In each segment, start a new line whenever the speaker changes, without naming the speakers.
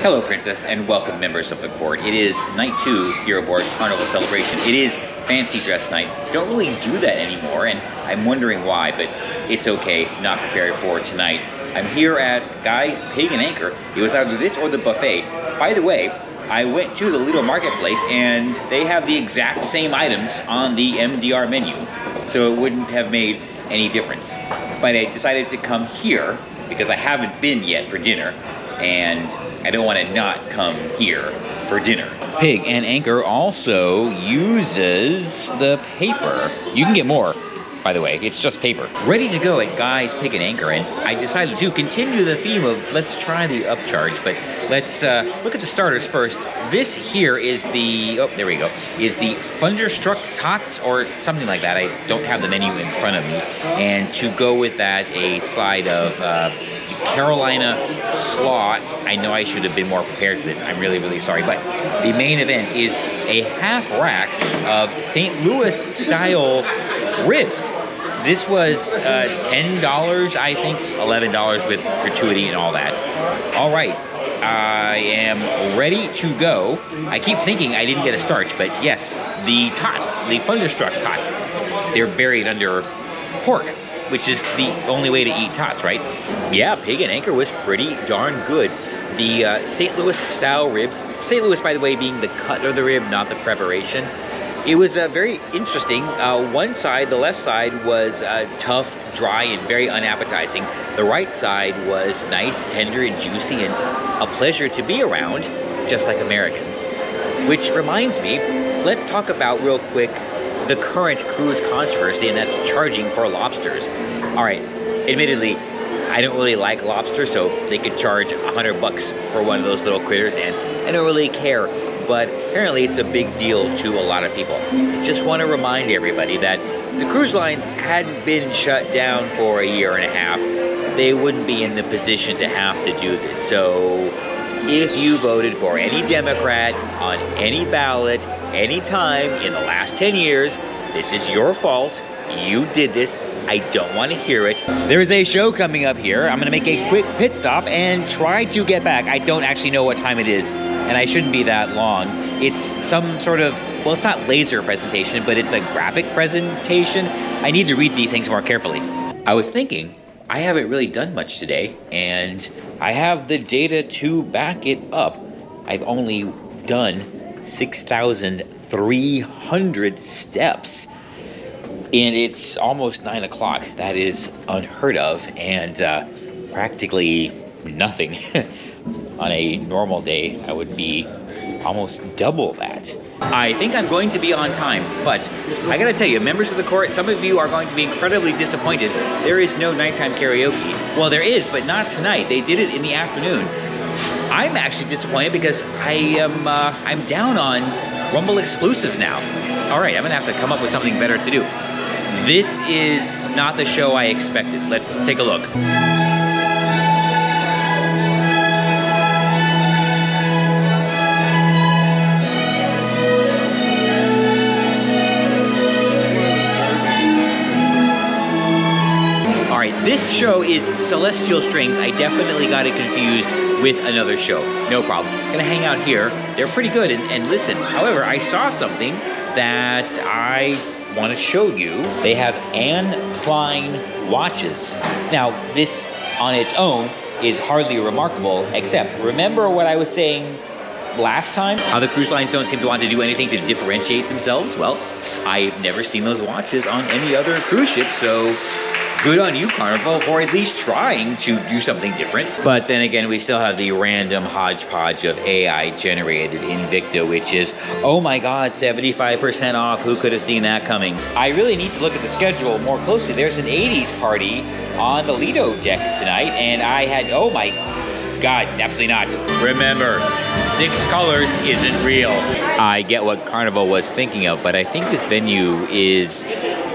Hello, Princess, and welcome, members of the court. It is night 2 here aboard Carnival Celebration. It is fancy dress night. Don't really do that anymore, and I'm wondering why, but it's okay. Not prepared for tonight. I'm here at Guy's Pig and Anchor. It was either this or the buffet. By the way, I went to the Little Marketplace, and they have the exact same items on the MDR menu, so it wouldn't have made any difference. But I decided to come here because I haven't been yet for dinner, and I don't want to not come here for dinner. Pig and Anchor also uses the paper. You can get more, by the way. It's just paper. Ready to go at Guy's Pig and Anchor, and I decided to continue the theme of let's try the upcharge, but let's look at the starters first. This here is the, oh, there we go, is the Thunderstruck Tots or something like that. I don't have the menu in front of me. And to go with that, a slide of Carolina slaw. I know I should have been more prepared for this. I'm really, really sorry. But the main event is a half rack of St. Louis style ribs. This was $10, I think, $11 with gratuity and all that. All right, I am ready to go. I keep thinking I didn't get a starch, but yes, the tots, the Thunderstruck Tots, they're buried under pork, which is the only way to eat tots, right? Yeah, Pig and Anchor was pretty darn good. The St. Louis style ribs, St. Louis, by the way, being the cut of the rib, not the preparation. It was very interesting. One side, the left side, was tough, dry, and very unappetizing. The right side was nice, tender, and juicy, and a pleasure to be around, just like Americans. Which reminds me, let's talk about real quick the current cruise controversy, and that's charging for lobsters. All right, admittedly, I don't really like lobster, so they could charge $100 for one of those little critters, and I don't really care. But apparently it's a big deal to a lot of people. I just want to remind everybody that the cruise lines hadn't been shut down for a year and a half. They wouldn't be in the position to have to do this. So if you voted for any Democrat on any ballot, any time in the last 10 years, this is your fault. You did this. I don't want to hear it. There's a show coming up here. I'm gonna make a quick pit stop and try to get back. I don't actually know what time it is, and I shouldn't be that long. It's some sort of, well, it's not laser presentation, but it's a graphic presentation. I need to read these things more carefully. I was thinking, I haven't really done much today, and I have the data to back it up. I've only done 6,300 steps. And it's almost 9 o'clock. That is unheard of, and practically nothing. On a normal day, I would be almost double that. I think I'm going to be on time, but I gotta tell you, members of the court, some of you are going to be incredibly disappointed. There is no nighttime karaoke. Well, there is, but not tonight. They did it in the afternoon. I'm actually disappointed because I'm down on Rumble exclusives now. All right, I'm gonna have to come up with something better to do. This is not the show I expected. Let's take a look. All right, this show is Celestial Strings. I definitely got it confused with another show. No problem. Gonna hang out here. They're pretty good and listen. However, I saw something that I want to show you. They have Anne Klein watches. Now, this on its own is hardly remarkable, except remember what I was saying last time? How the cruise lines don't seem to want to do anything to differentiate themselves? Well, I've never seen those watches on any other cruise ship, so good on you, Carnival, for at least trying to do something different. But then again, we still have the random hodgepodge of AI-generated Invicta, which is, oh my god, 75% off. Who could have seen that coming? I really need to look at the schedule more closely. There's an 80s party on the Lido deck tonight, and I had, oh my god, absolutely not. Remember, 6 colors isn't real. I get what Carnival was thinking of, but I think this venue is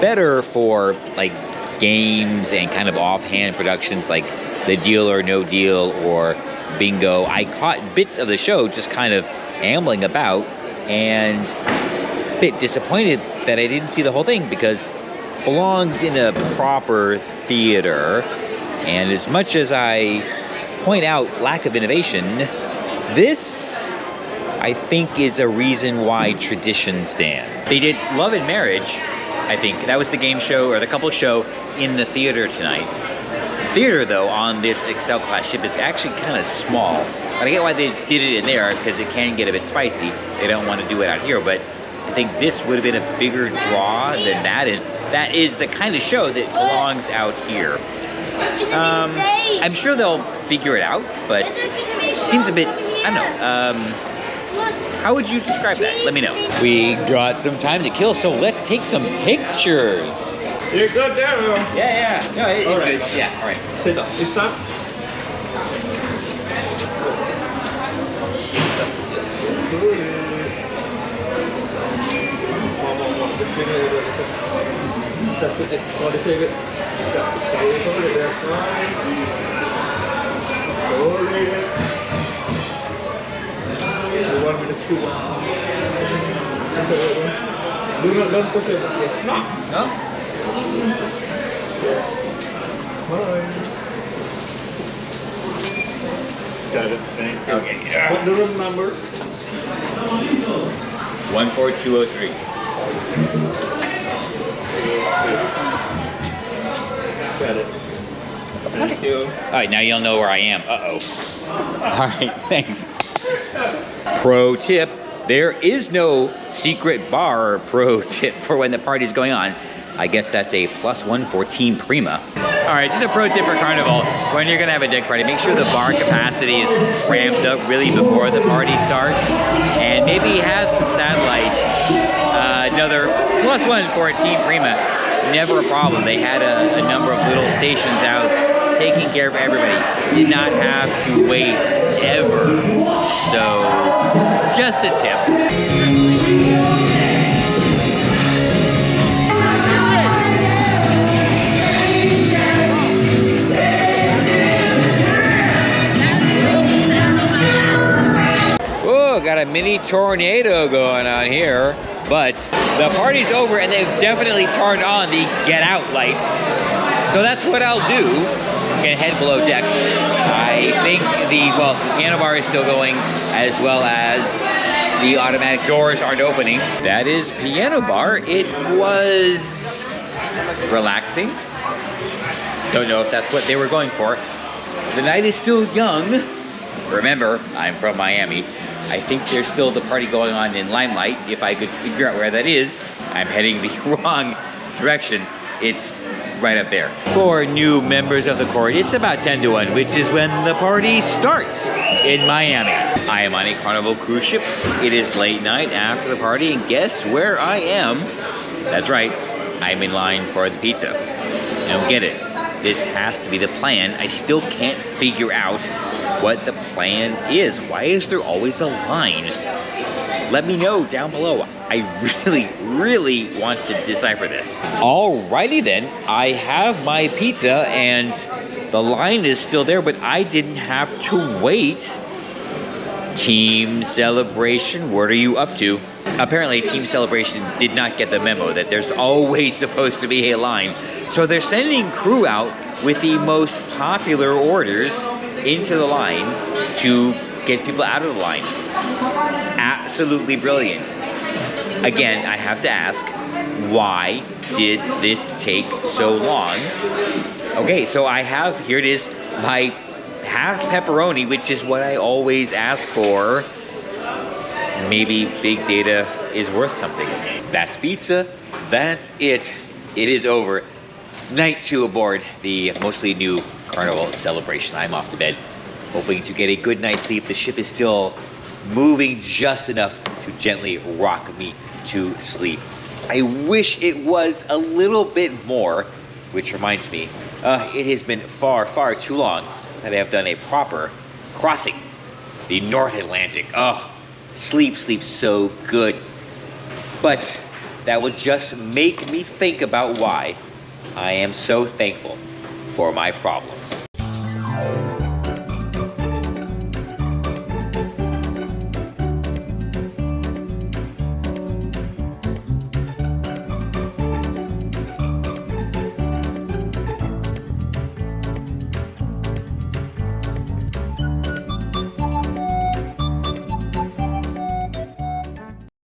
better for, like, games and kind of offhand productions like the Deal or No Deal or Bingo. I caught bits of the show just kind of ambling about, and a bit disappointed that I didn't see the whole thing because it belongs in a proper theater. And as much as I point out lack of innovation, This, I think, is a reason why tradition stands. They did Love and Marriage, I think. That was the game show or the couple show in the theater tonight. The theater, though, on this Excel class ship is actually kind of small. But I get why they did it in there, because it can get a bit spicy. They don't want to do it out here, but I think this would have been a bigger draw than that, and that is the kind of show that belongs out here. I'm sure they'll figure it out, but it seems a bit, I don't know. How would you describe that? Let me know. We got some time to kill, so let's take some pictures.
You're good there, or?
Yeah. No, it's
right.
good. Yeah, all right.
Sit up. You stop. That's good. That's good. Don't push it. No.
No?
Got it. Thank you.
Okay. Yeah.
What the room number?
14203.
Got it. Thank you.
All right, now you'll know where I am. Uh-oh. All right, thanks. Pro tip, there is no secret bar pro tip for when the party's going on. I guess that's a +1 for Team Prima. All right, just a pro tip for Carnival. When you're gonna have a deck party, make sure the bar capacity is ramped up really before the party starts. And maybe have some satellites. Another +1 for Team Prima. Never a problem. They had a number of little stations out taking care of everybody. Did not have to wait ever. So, just a tip. Got a mini tornado going on here, but the party's over and they've definitely turned on the get out lights. So that's what I'll do. Can head below decks. I think the piano bar is still going, as well as the automatic doors aren't opening. That is piano bar. It was relaxing. Don't know if that's what they were going for. The night is still young. Remember, I'm from Miami. I think there's still the party going on in Limelight. If I could figure out where that is, I'm heading the wrong direction. It's right up there. For new members of the court, it's about 10 to 1, which is when the party starts in Miami. I am on a Carnival cruise ship. It is late night after the party, and guess where I am? That's right, I'm in line for the pizza. I don't get it. This has to be the plan. I still can't figure out what the plan is. Why is there always a line? Let me know down below. I really want to decipher this. Alrighty then, I have my pizza and the line is still there, but I didn't have to wait. Team Celebration, what are you up to? Apparently Team Celebration did not get the memo that there's always supposed to be a line. So they're sending crew out with the most popular orders into the line to get people out of the line. Absolutely brilliant. Again, I have to ask, why did this take so long? Okay, so I have, here it is, my half pepperoni, which is what I always ask for. Maybe big data is worth something. That's pizza, that's it. It is over. Night 2 aboard the mostly new Carnival Celebration. I'm off to bed, hoping to get a good night's sleep. The ship is still moving just enough to gently rock me to sleep. I wish it was a little bit more, which reminds me, it has been far too long that I have done a proper crossing the North Atlantic. Oh, sleep so good. But that would just make me think about why I am so thankful for my problems.